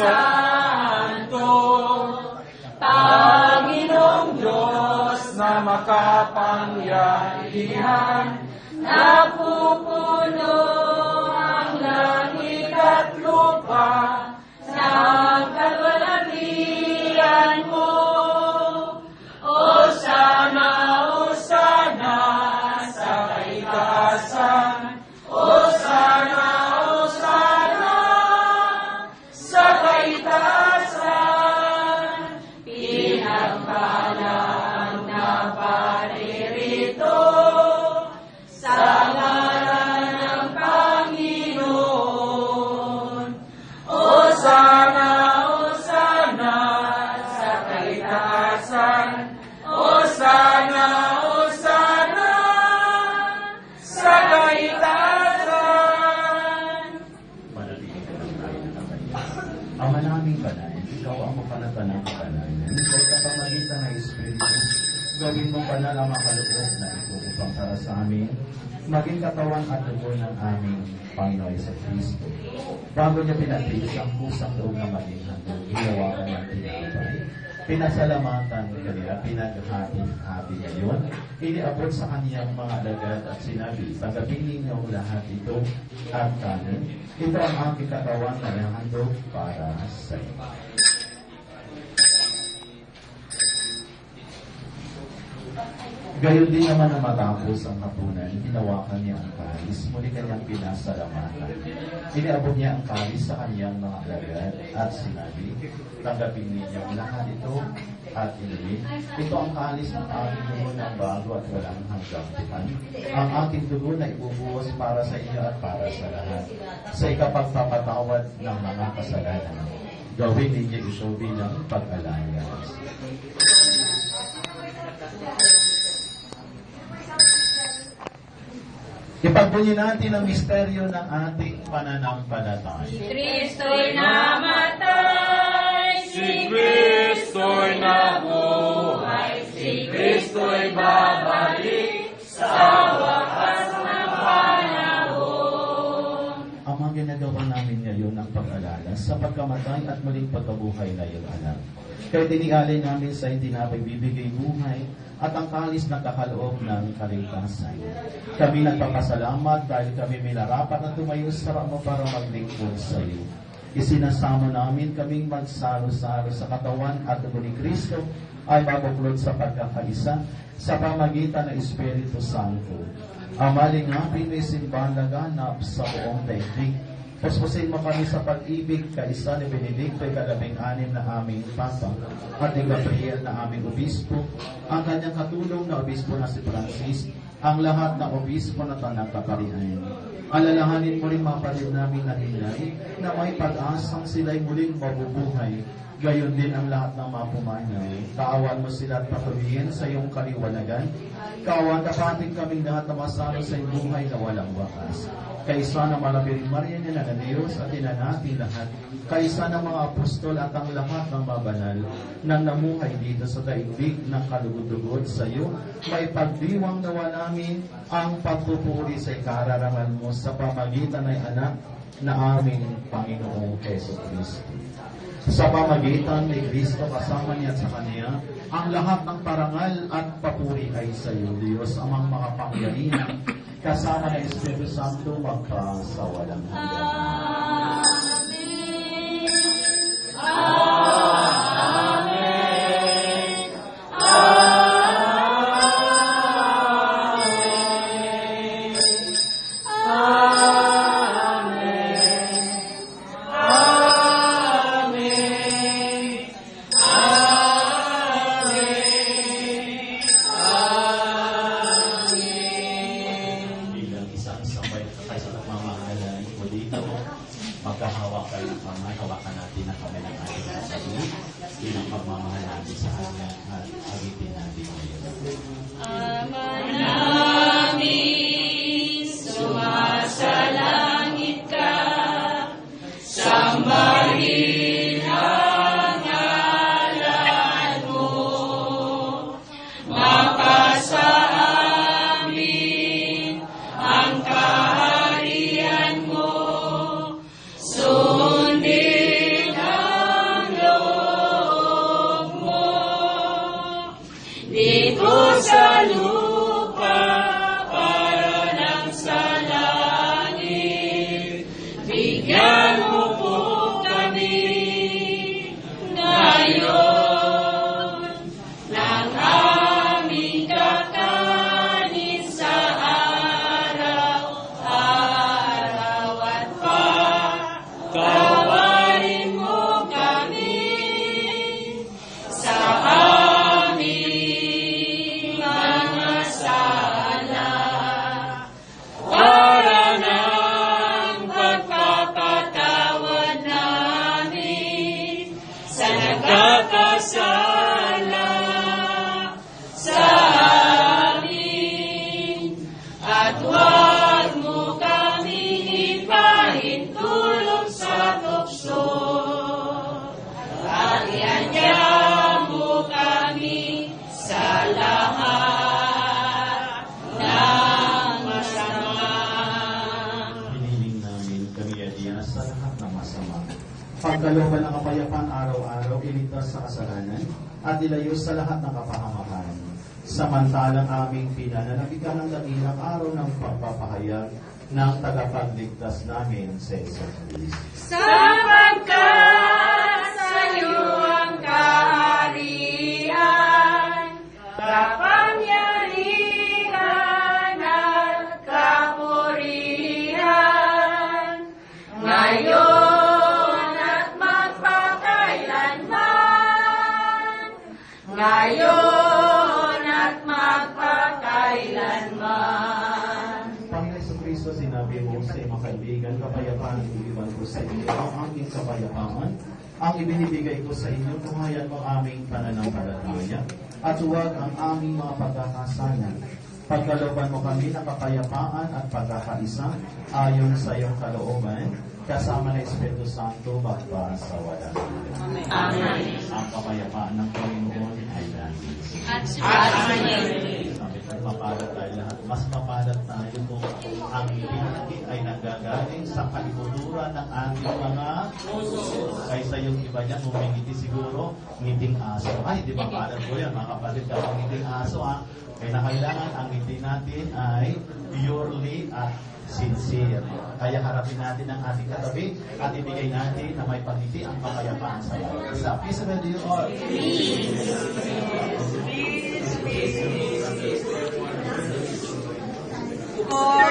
Santo, Panginoong Diyos na makapangyarihan, napupuno ang langit at lupa ng kaluwalhatian mo. Hosana, Hosana sa kaitaasan, Hosana, Hosana sa kaitaasan. Pinagpalang na paririto sa ngalan ng Panginoon. Hosana, Hosana sa kaitaasan, Hosana, Hosana sa kaitaasan. Manatiling ka lang tayo na kanya. Ama naming banal, ikaw ang mapanatan ng kapalaran. Ikaw sa pamagitan ng Espiritu, gawin mo banal ang mga kaloob na ito upang para sa amin, maging katawan at dugo ng aming Panginoon sa Kristo. Bago niya pinatiis ang pusang loob na maging handog, ginawa ka ng tinapay. Pinasalamatan kanila, pinaghati ngayon, iniabot sa kaniyang mga alagad at sinabi, tanggapin ninyo lahat ito at kanin. Ito ang aking katawan na ihahandog para sa iyo. Gayon din naman na matapos ang hapunan, hinawakan niya ang kalis, muli kanyang pinasalamatan. Iniabot niya ang kalis sa kanyang mga alagad at sinabi, tanggapin ninyo lahat ito at inumin. Ito ang kalis ng aking dugo ng bago at walang hanggang tipan. Ang aking dugo na ibubuhos para sa inyo at para sa lahat, sa ikapagpapatawad ng mga kasalanan. Gawin ninyo ito bilang pag-alaya. Ipagbunyi natin ang misteryo ng ating pananampalataya. Si Kristo'y namatay, si Kristo'y nabuhay, si Kristo'y babalik sa wakas ng panahon. Ang mga ginagawa namin ngayon ang pag-alala sa pagkamatay at muling pagkabuhay na iyong anak. Kaya tinialay namin sa hindi na pagbibigay buhay at ang kalis ng kakaloob ng kaligtasan. Kami nagpapasalamat dahil kami minarapat na tumayo sa ramo para maglingkod sa iyo. Isinasamo namin kaming magsalo-salo sa katawan at dugo ni Kristo ay mabuklod sa pagkakaisa sa pamagitan ng Espiritu Santo. Ang malingapin may simbahan laganap sa buong daigdig. Puspusin mo kami sa pag-ibig kaisa ni Benedicto, ika-16 na aming Papa, at ni Gabriel na aming Obispo, ang kanyang katulong na Obispo na si Francis, ang lahat ng Obispo na tanang kaparian. Alalahanin mo rin mga palit namin na hinay, na may pag-asang sila'y muling mabubuhay, gayon din ang lahat ng mga pumanay. Kaawan mo sila at patuloyin sa iyong kaliwanagan. Kaawan kapating kaming lahat na masalo sa iyong buhay na walang wakas. Kaisa ng Malabiring Maria niya na Diyos at inanati lahat. Kaisa ng mga apostol at ang lahat ng mabanal na namuhay dito sa daigdig ng kalugod-lugod sa iyo. May pagdiwang nawa namin ang pagpupuri sa ikararangan mo sa pamagitan ng anak na aming Panginoong Hesus Kristo. Sa pamagitan ni Kristo kasama niya at sa Kanya, ang lahat ng parangal at papuri ay sa iyo, Diyos, amang makapangyarihan, kasama ng Espiritu Santo magpasawalang hanggan. Magkahawa kayo ng kamay, hawakan natin ang kamay ng ating sarili, bilang pagmamahal natin sa Kanya at agitin natin ngayon. Ama namin, sumasalangit ka, sambahin ang ngalan mo, mapasa amin ang kaharian mo, sundin ang pahintulot sa tukso. At ianya mo kami sa lahat ng masama. Hiniling namin kami adiya sa lahat ng masama. Pagkalooban ng kapayapaan araw-araw, iligtas sa kasalanan at ilayo sa lahat ng kapahamakan. Samantalang aming pinananabigan ng dakilang araw ng pagpapahayag ng tagapagligtas namin sa Jesus Christ. Sapagkat sa iyo ang kaharian, kapangyarihan at kapurihan, ngayon at magpakailanman. Ngayon at magpakailanman. Panginoon Jesucristo, sinabi mo sa iyong mga kaibigan, kapayapaan ang iniwan ko sa inyo, ang aking kapayapaan, ang ibinibigay ko sa inyo, tuhayan mo aming pananampalataya, at huwag ang aming mga pagkakasalan. Pagkalooban mo kami ng kapayapaan at pagkakaisa, ayon sa iyong kalooban, kasama ng Espiritu Santo, magpa sa walang hanggan. Amen. Ang kapayapaan ng Panginoon ay lagi. At Sabi ko, mapalat tayo lahat. Mas mapalat tayo kung ang ngiti ay nanggagaling sa kalibuturan ng ating mga puso. Kaysa yung iba niya, ngumingiti siguro, ngiting aso. Ay, di ba palat ko yan, mga kapatid, kapag ngiting aso, ha? Kaya na kailangan ang ngiti natin ay purely at sincere. Kaya harapin natin ang ating katabi at ibigay natin na may pagngiti ang kapayapaan sa bawat isa. Peace be with you all. For